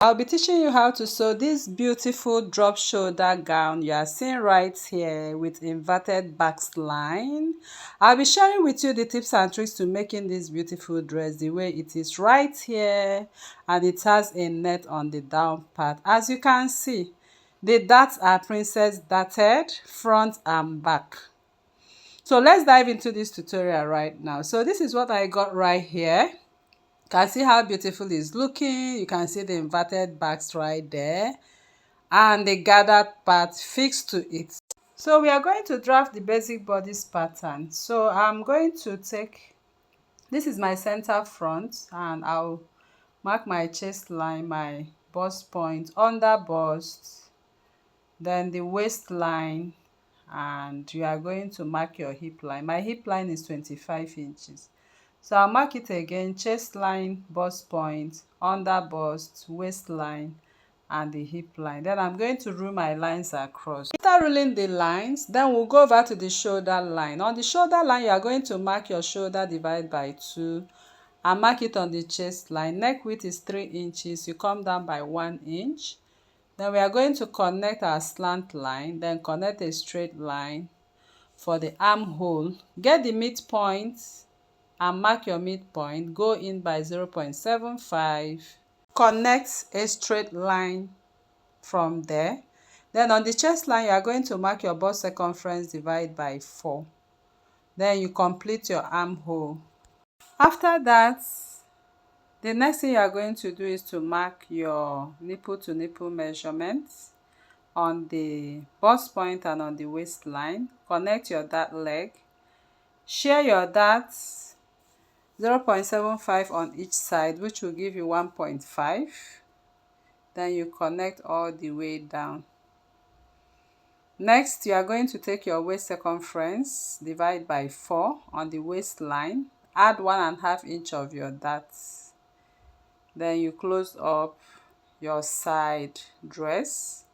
I'll be teaching you how to sew this beautiful drop shoulder gown you are seeing right here with inverted Basque line. I'll be sharing with you the tips and tricks to making this beautiful dress the way it is right here, and it has a net on the down part. As you can see, the darts are princess darted front and back. So let's dive into this tutorial right now. So this is what I got right here. You can see how beautiful it's looking. You can see the inverted backs right there and the gathered part fixed to it. So we are going to draft the basic bodice pattern. So I'm going to take, this is my center front, and I'll mark my chest line, my bust point, under bust, then the waistline, and you are going to mark your hip line. My hip line is 25 inches. So I'll mark it again: chest line, bust point, under bust, waistline, and the hip line. Then I'm going to rule my lines across. After ruling the lines, then we'll go over to the shoulder line. On the shoulder line, you are going to mark your shoulder divided by 2 and mark it on the chest line. Neck width is 3 inches. You come down by 1 inch. Then we are going to connect our slant line, then connect a straight line for the armhole. Get the midpoint and mark your midpoint. Go in by 0.75. Connect a straight line from there. Then on the chest line, you are going to mark your bust circumference divided by 4. Then you complete your armhole. After that, the next thing you are going to do is to mark your nipple to nipple measurements on the bust point and on the waistline. Connect your dart leg. Share your darts 0.75 on each side, which will give you 1.5. Then you connect all the way down. Next, you are going to take your waist circumference, divide by 4 on the waistline, add 1.5 inch of your darts. Then you close up your side dress.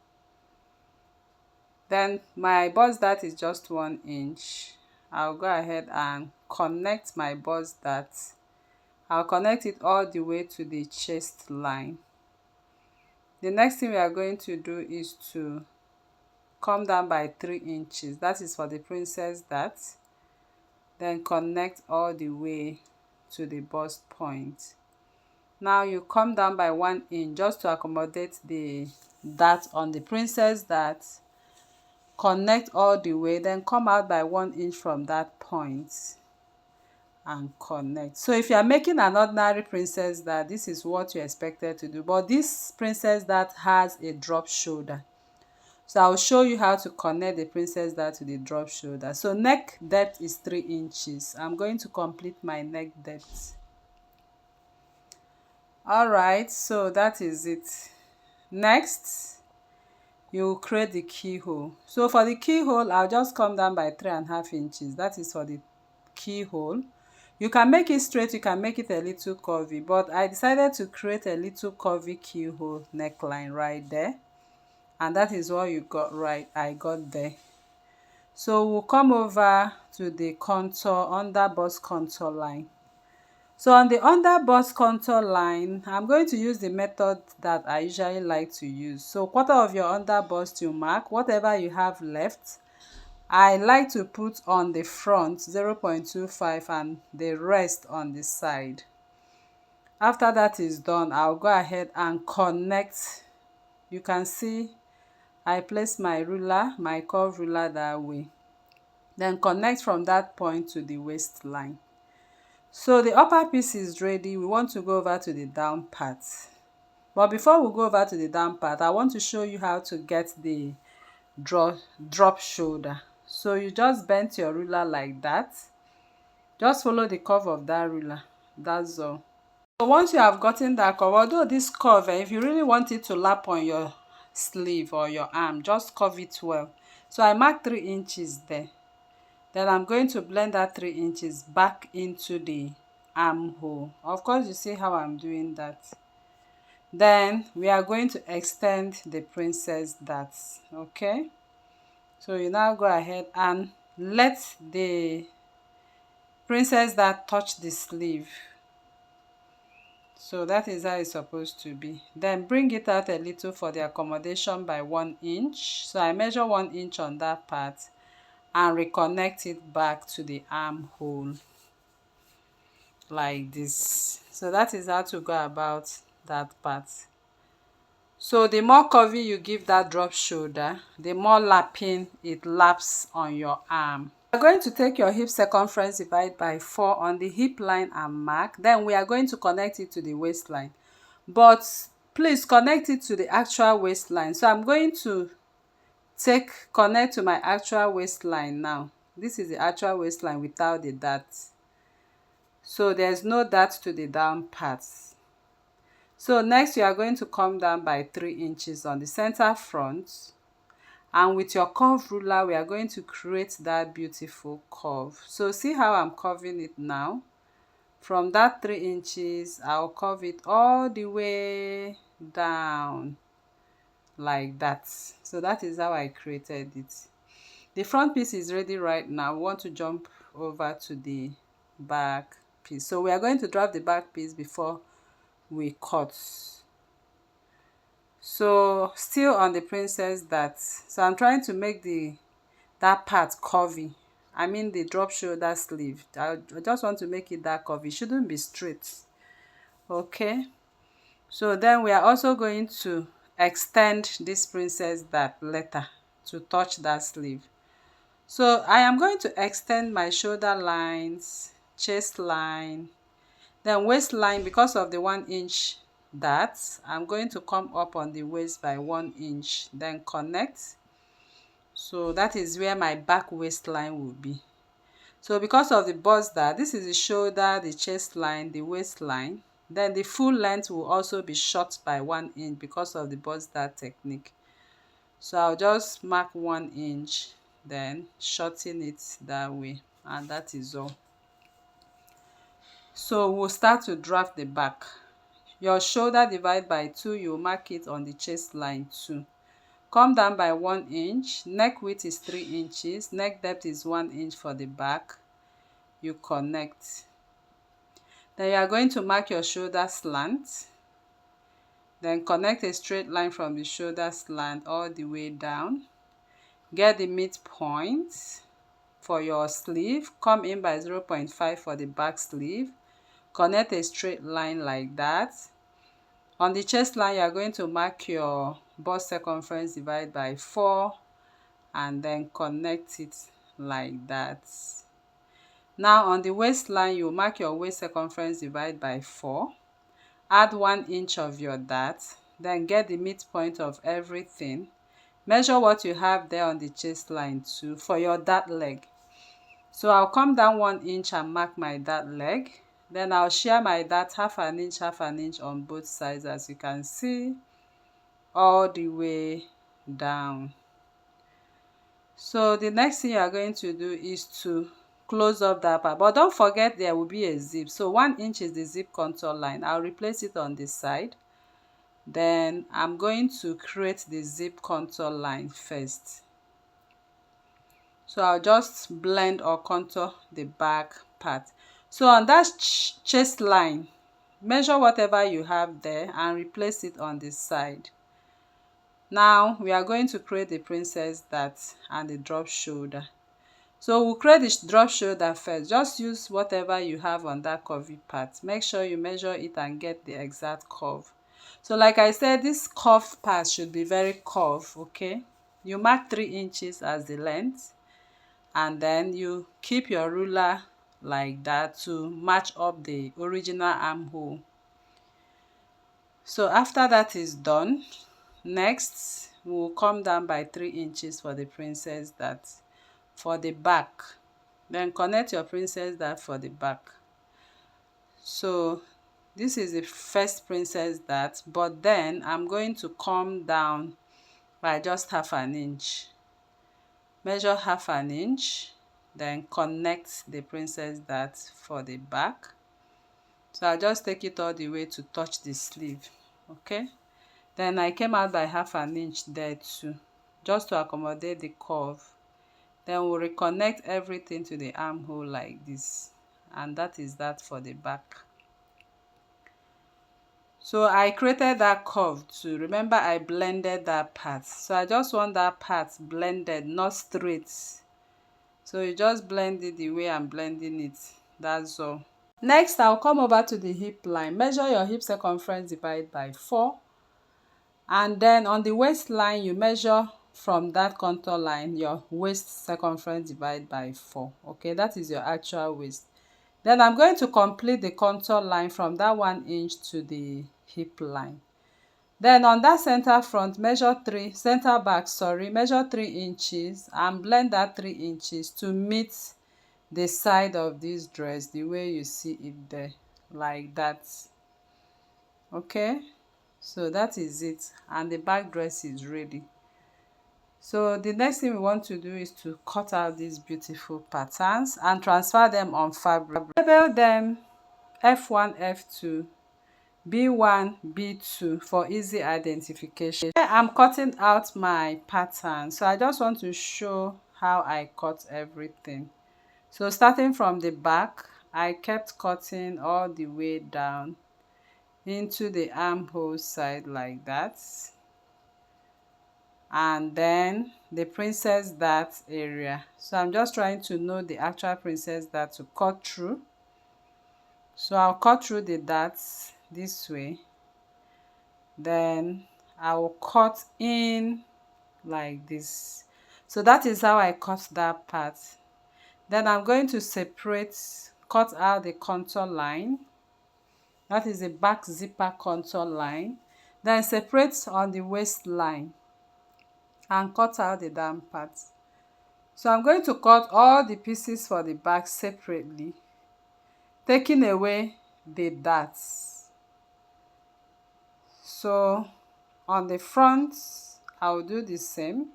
Then my bust dart is just 1 inch. I'll go ahead and connect my bust dart. I'll connect it all the way to the chest line. The next thing we are going to do is to come down by 3 inches. That is for the princess dart. Then connect all the way to the bust point. Now you come down by 1 inch just to accommodate the dart on the princess dart. Connect all the way, then come out by 1 inch from that point and connect. So if you are making an ordinary princess dart, this is what you expected to do, but this princess dart has a drop shoulder. So I'll show you how to connect the princess dart to the drop shoulder. So neck depth is 3 inches. I'm going to complete my neck depth. Alright, so that is it. Next, you create the keyhole. So for the keyhole, I'll just come down by 3.5 inches. That is for the keyhole. You can make it straight, you can make it a little curvy, but I decided to create a little curvy keyhole neckline right there, and that is what you got right. I got there. So we'll come over to the contour, under bust contour line. So on the under bust contour line, I'm going to use the method that I usually like to use. So quarter of your under bust you mark, whatever you have left, I like to put on the front 0.25 and the rest on the side. After that is done, I'll go ahead and connect. You can see I place my ruler, my curve ruler that way. Then connect from that point to the waistline. So the upper piece is ready. We want to go over to the down part. But before we go over to the down part, I want to show you how to get the drop shoulder. So you just bend your ruler like that. Just follow the curve of that ruler. That's all. So once you have gotten that curve, although this curve, if you really want it to lap on your sleeve or your arm, just curve it well. So I marked 3 inches there. Then I'm going to blend that 3 inches back into the armhole. Of course, you see how I'm doing that. Then we are going to extend the princess darts. Okay, so you now go ahead and let the princess dart touch the sleeve. So that is how it's supposed to be. Then bring it out a little for the accommodation by 1 inch. So I measure 1 inch on that part and reconnect it back to the armhole like this. So that is how to go about that part. So the more curvy you give that drop shoulder, the more lapping it laps on your arm. We are going to take your hip circumference divide by 4 on the hip line and mark. Then we are going to connect it to the waistline. But please connect it to the actual waistline. So I'm going to connect to my actual waistline now. This is the actual waistline without the dart. So there's no dart to the down part. So next you are going to come down by 3 inches on the center front, and with your curve ruler we are going to create that beautiful curve. So see how I'm curving it now. From that 3 inches I'll curve it all the way down like that. So that is how I created it. The front piece is ready right now. We want to jump over to the back piece. So we are going to drop the back piece before we cut. So still on the princess dart. So I'm trying to make that part curvy. I mean the drop shoulder sleeve. I just want to make it that curvy. It shouldn't be straight. Okay. So then we are also going to extend this princess dart letter to touch that sleeve. So I am going to extend my shoulder lines, chest line, then waistline. Because of the 1 inch dart, I'm going to come up on the waist by 1 inch, then connect. So that is where my back waistline will be. So because of the bust dart, this is the shoulder, the chest line, the waistline. Then the full length will also be short by 1 inch because of the bust dart technique. So I'll just mark 1 inch, then shorten it that way, and that is all. So we'll start to draft the back. Your shoulder divide by 2, you mark it on the chest line too. Come down by 1 inch. Neck width is 3 inches. Neck depth is 1 inch for the back. You connect. Then you are going to mark your shoulder slant. Then connect a straight line from the shoulder slant all the way down. Get the midpoint for your sleeve. Come in by 0.5 for the back sleeve. Connect a straight line like that. On the chest line, you are going to mark your bust circumference divide by 4 and then connect it like that. Now on the waistline, you mark your waist circumference divide by 4. Add 1 inch of your dart. Then get the midpoint of everything. Measure what you have there on the chest line too for your dart leg. So I'll come down 1 inch and mark my dart leg. Then I'll shear my dart half an inch on both sides, as you can see, all the way down. So the next thing you are going to do is to close up that part, but don't forget there will be a zip. So 1 inch is the zip contour line. I'll replace it on this side. Then I'm going to create the zip contour line first. So I'll just blend or contour the back part. So on that chest line, measure whatever you have there and replace it on this side. Now we are going to create the princess dart and the drop shoulder. So we'll create the drop shoulder first. Just use whatever you have on that curvy part. Make sure you measure it and get the exact curve. So like I said, this curved part should be very curved, okay? You mark 3 inches as the length, and then you keep your ruler like that to match up the original armhole. So after that is done, next we'll come down by 3 inches for the princess dart for the back. Then connect your princess dart for the back. So this is the first princess dart, but then I'm going to come down by just half an inch. Measure half an inch, then connect the princess dart for the back. So I'll just take it all the way to touch the sleeve, okay? Then I came out by half an inch there too, just to accommodate the curve. Then we'll reconnect everything to the armhole like this, and that is that for the back. So I created that curve too. Remember, I blended that part. So I just want that part blended, not straight. So you just blend it the way I'm blending it. That's all. Next, I'll come over to the hip line. Measure your hip circumference, divide by 4. And then on the waistline, you measure from that contour line your waist circumference, divide by 4. Okay, that is your actual waist. Then I'm going to complete the contour line from that 1 inch to the hip line. Then on that center front, measure 3, center back, sorry, measure 3 inches and blend that 3 inches to meet the side of this dress the way you see it there, like that. Okay, so that is it, and the back dress is ready. So the next thing we want to do is to cut out these beautiful patterns and transfer them on fabric. Label them F1, F2, B1, B2 for easy identification. Here I'm cutting out my pattern, so I just want to show how I cut everything. So starting from the back, I kept cutting all the way down into the armhole side like that, and then the princess dart area. So I'm just trying to know the actual princess dart to cut through. So I'll cut through the darts this way, then I will cut in like this. So that is how I cut that part. Then I'm going to cut out the contour line. That is the back zipper contour line. Then separate on the waistline and cut out the down part. So I'm going to cut all the pieces for the back separately, taking away the darts. So on the front, I'll do the same.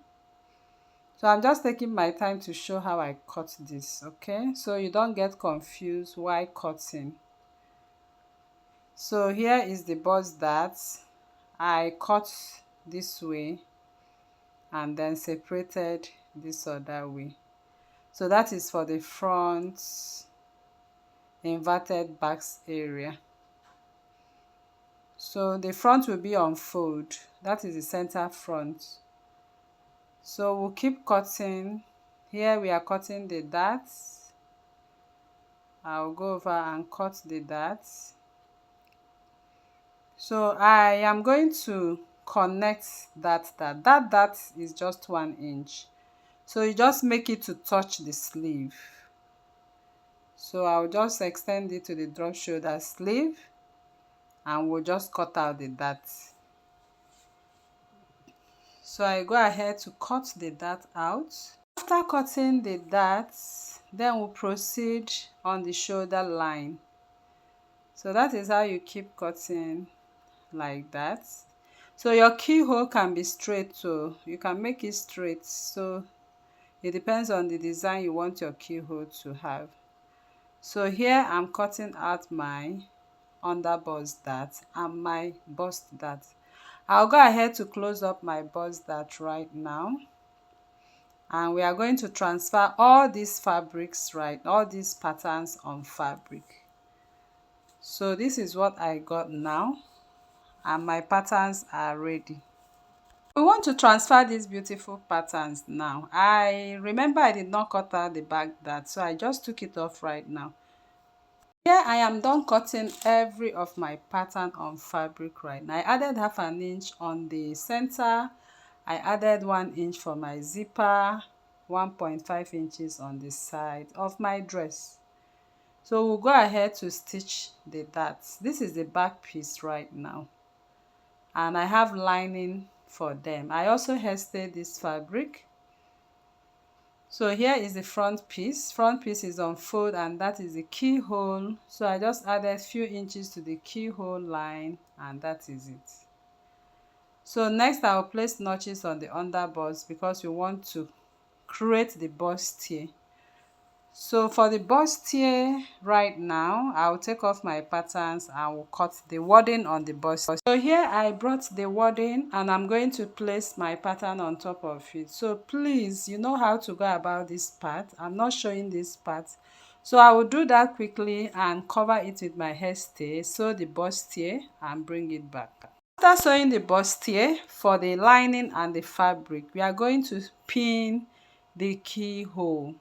So I'm just taking my time to show how I cut this, okay? So you don't get confused while cutting. So here is the bust dart. I cut this way and then separated this other way. So that is for the front inverted backs area. So the front will be on fold. That is the center front. So we'll keep cutting. Here we are cutting the darts. I'll go over and cut the darts. So I am going to connect that dart is just 1 inch. So you just make it to touch the sleeve. So I'll just extend it to the drop shoulder sleeve and we'll just cut out the dart. So I go ahead to cut the dart out. After cutting the dart, then we'll proceed on the shoulder line. So that is how you keep cutting like that. So your keyhole can be straight, so you can make it straight. So it depends on the design you want your keyhole to have. So here I'm cutting out my under bust dart and my bust dart. I'll go ahead to close up my bust dart right now. And we are going to transfer all these fabrics, all these patterns on fabric. So this is what I got now, and my patterns are ready. We want to transfer these beautiful patterns now. I remember I did not cut out the back dart, so I just took it off right now. Here I am done cutting every of my pattern on fabric right now. I added half an inch on the center. I added 1 inch for my zipper, 1.5 inches on the side of my dress. So we'll go ahead to stitch the darts. This is the back piece right now, and I have lining for them. I also hairstayed this fabric. So here is the front piece. Front piece is on fold and that is the keyhole. So I just added few inches to the keyhole line and that is it. So next I will place notches on the underbust because we want to create the bustier. So for the bustier right now, I will take off my patterns and will cut the wording on the bustier. So here I brought the wording and I'm going to place my pattern on top of it. So please, you know how to go about this part. I'm not showing this part, So I will do that quickly and cover it with my hairstay, sew the bustier and bring it back. After sewing the bustier, for the lining and the fabric, we are going to pin the keyhole.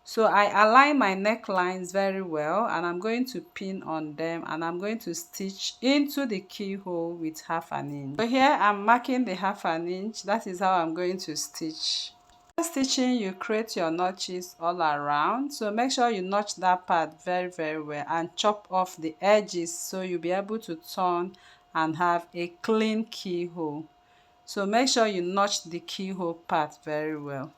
So I align my necklines very well and I'm going to pin on them, and I'm going to stitch into the keyhole with 1/2 inch. So here I'm marking the 1/2 inch. That is how I'm going to stitch. After stitching, you create your notches all around. So make sure you notch that part very well and chop off the edges so you'll be able to turn and have a clean keyhole. So make sure you notch the keyhole part very well.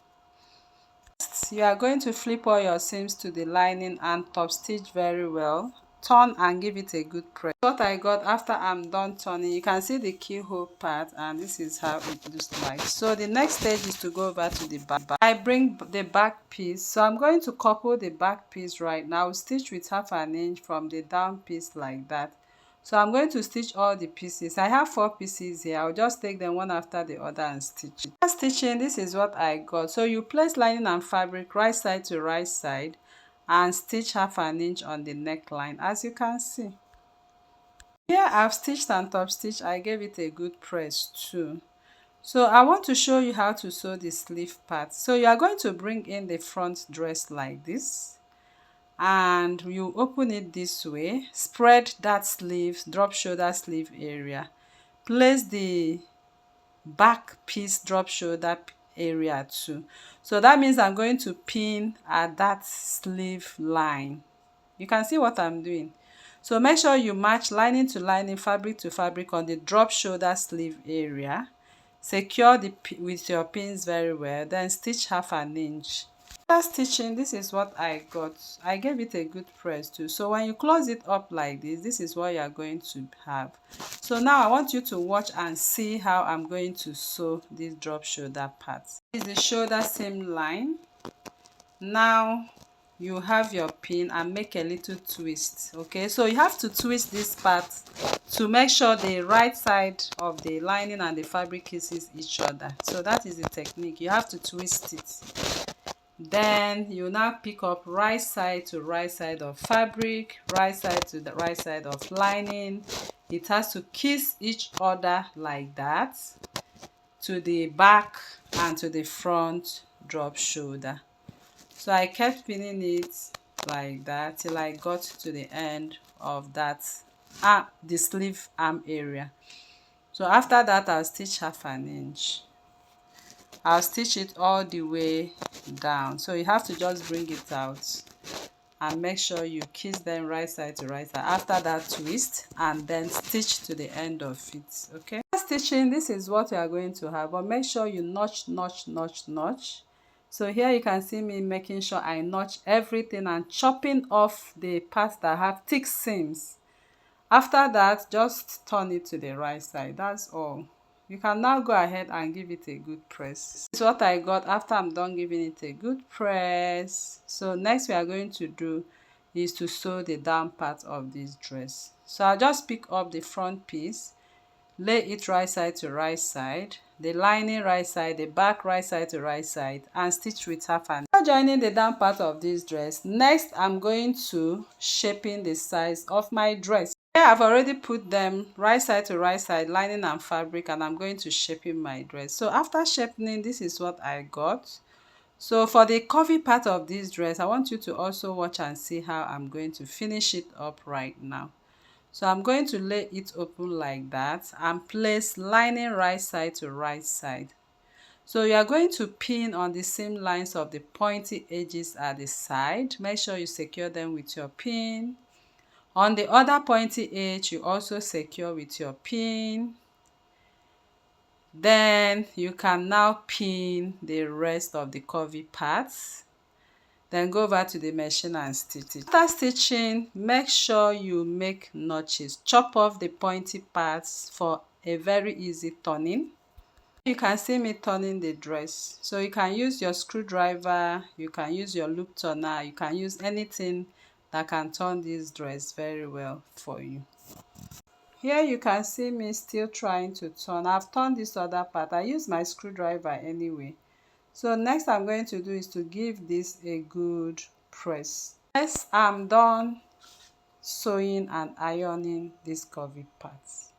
You are going to flip all your seams to the lining and top stitch very well. Turn and give it a good press. What I got after I'm done turning, you can see the keyhole part, and this is how it looks like. So the next stage is to go over to the back. I bring the back piece, so I'm going to couple the back piece right now. Stitch with 1/2 inch from the down piece like that. So I'm going to stitch all the pieces. I have 4 pieces here. I'll just take them one after the other and stitch. After stitching, this is what I got. So you place lining and fabric right side to right side and stitch 1/2 inch on the neckline, as you can see. Here I've stitched and top stitched. I gave it a good press too. So I want to show you how to sew the sleeve part. So you are going to bring in the front dress like this, and you open it this way, spread that sleeve, drop shoulder sleeve area, place the back piece drop shoulder area too. So that means I'm going to pin at that sleeve line. You can see what I'm doing. So make sure you match lining to lining, fabric to fabric on the drop shoulder sleeve area. Secure the with your pins very well, then stitch 1/2 inch. After stitching, this is what I got. I gave it a good press too. So when you close it up like this is what you are going to have. So now I want you to watch and see how I'm going to sew this drop shoulder part. This is the shoulder seam line. Now you have your pin and make a little twist. Okay, so you have to twist this part to make sure the right side of the lining and the fabric kisses each other. So that is the technique. You have to twist it. Then you now pick up right side to right side of fabric, right side to the right side of lining. It has to kiss each other like that to the back and to the front drop shoulder. So I kept pinning it like that till I got to the end of that the sleeve arm area. So after that I'll stitch 1/2 inch. I'll stitch it all the way down. So you have to just bring it out and make sure you kiss them right side to right side after that twist, and then stitch to the end of it. Okay, after stitching, this is what you are going to have, but make sure you notch. So here you can see me making sure I notch everything and chopping off the parts that have thick seams. After that, just turn it to the right side. That's all. You can now go ahead and give it a good press. This is what I got after I'm done giving it a good press. So next we are going to do is to sew the down part of this dress. So I'll just pick up the front piece, lay it right side to right side, the lining right side, the back right side to right side, and stitch with 1/2 inch. After joining the down part of this dress, next I'm going to shaping the size of my dress. Here I've already put them right side to right side, lining and fabric, and I'm going to shaping my dress. So after shaping, this is what I got. So for the curvy part of this dress, I want you to also watch and see how I'm going to finish it up right now. So I'm going to lay it open like that and place lining right side to right side. So you are going to pin on the same lines of the pointy edges at the side. Make sure you secure them with your pin. On the other pointy edge, you also secure with your pin. Then you can now pin the rest of the curvy parts. Then go over to the machine and stitch it. After stitching, make sure you make notches. Chop off the pointy parts for a very easy turning. You can see me turning the dress. So you can use your screwdriver, you can use your loop turner, you can use anything that can turn this dress very well for you. Here you can see me still trying to turn. I've turned this other part. I use my screwdriver anyway. So next I'm going to do is to give this a good press. Yes, I'm done sewing and ironing this curvy parts.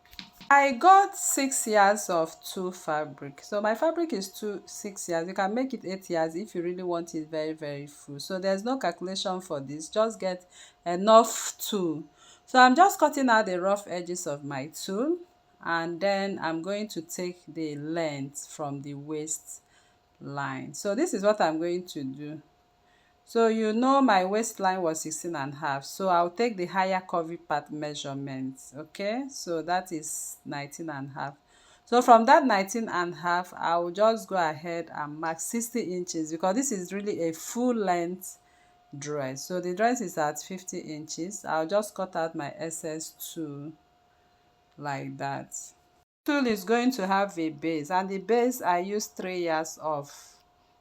I got 6 yards of tulle fabric. So my fabric is 6 yards. You can make it 8 yards if you really want it very full. So there's no calculation for this. Just get enough tulle. So I'm just cutting out the rough edges of my tulle, and then I'm going to take the length from the waist line. So this is what I'm going to do. So you know my waistline was 16.5, so I'll take the higher curvy part measurement. Okay, so that is 19.5. So from that 19.5, I'll just go ahead and mark 60 inches because this is really a full length dress. So the dress is at 50 inches. I'll just cut out my excess tulle like that. Tulle is going to have a base, and the base I use 3 yards of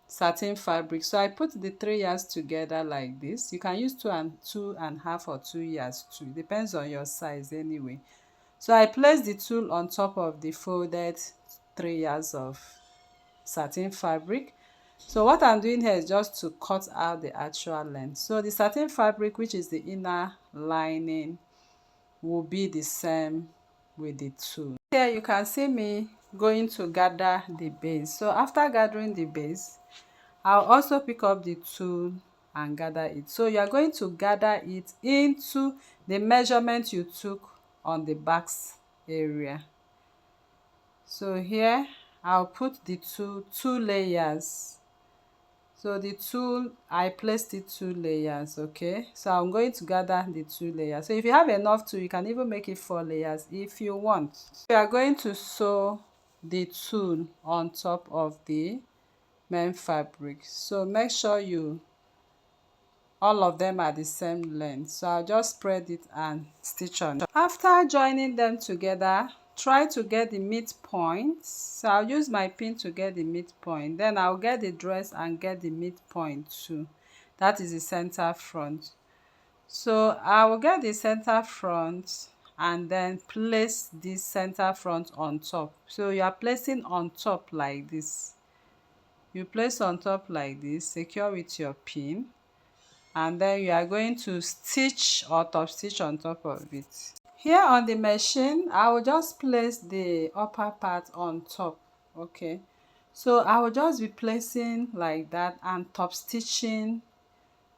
satin fabric. So I put the 3 yards together like this. You can use 2.5 or 2 yards too. It depends on your size anyway. So I place the tulle on top of the folded 3 yards of satin fabric. So what I'm doing here is just to cut out the actual length. So the satin fabric, which is the inner lining, will be the same with the tulle. Here you can see me going to gather the base. So after gathering the base, I'll also pick up the tulle and gather it. So you are going to gather it into the measurement you took on the back area. So here I'll put the tulle 2 layers. So the tulle, I placed it 2 layers. Okay, so I'm going to gather the 2 layers. So if you have enough tulle, you can even make it 4 layers if you want. We are going to sew the tulle on top of the main fabric. So make sure all of them are the same length. So I'll just spread it and stitch on. After joining them together, try to get the midpoint. So I'll use my pin to get the midpoint. Then I'll get the dress and get the midpoint too. That is the center front. So I will get the center front and then place this center front on top. So you are placing on top like this. You place on top like this, secure with your pin, and then you are going to stitch or top stitch on top of it. Here on the machine, I will just place the upper part on top. Okay, so I will just be placing like that and top stitching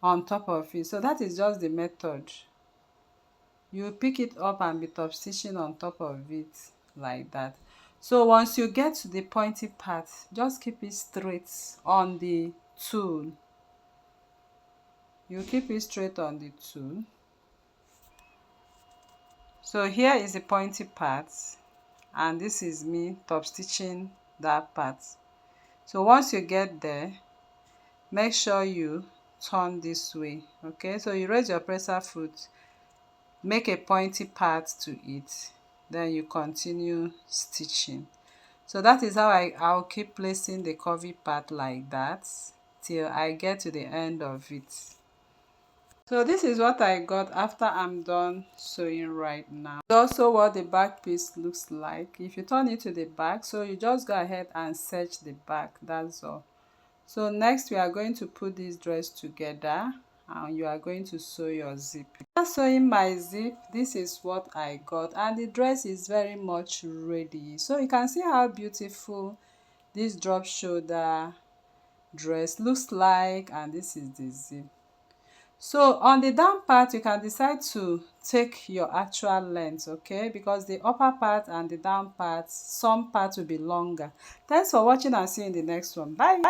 on top of it. So that is just the method. You pick it up and be top stitching on top of it like that. So once you get to the pointy part, just keep it straight on the tulle. You keep it straight on the tulle. So here is the pointy part, and this is me top stitching that part. So once you get there, make sure you turn this way. Okay, so you raise your presser foot, make a pointy part to it, then you continue stitching. So that is how I'll keep placing the curvy part like that till I get to the end of it. So this is what I got after I'm done sewing right now. Also what the back piece looks like. If you turn it to the back, so you just go ahead and search the back, that's all. So next we are going to put this dress together and you are going to sew your zip. After sewing my zip, this is what I got, and the dress is very much ready. So you can see how beautiful this drop shoulder dress looks like, and this is the zip. So on the down part, you can decide to take your actual length, okay, because the upper part and the down part, some parts will be longer. Thanks for watching and see you in the next one. Bye.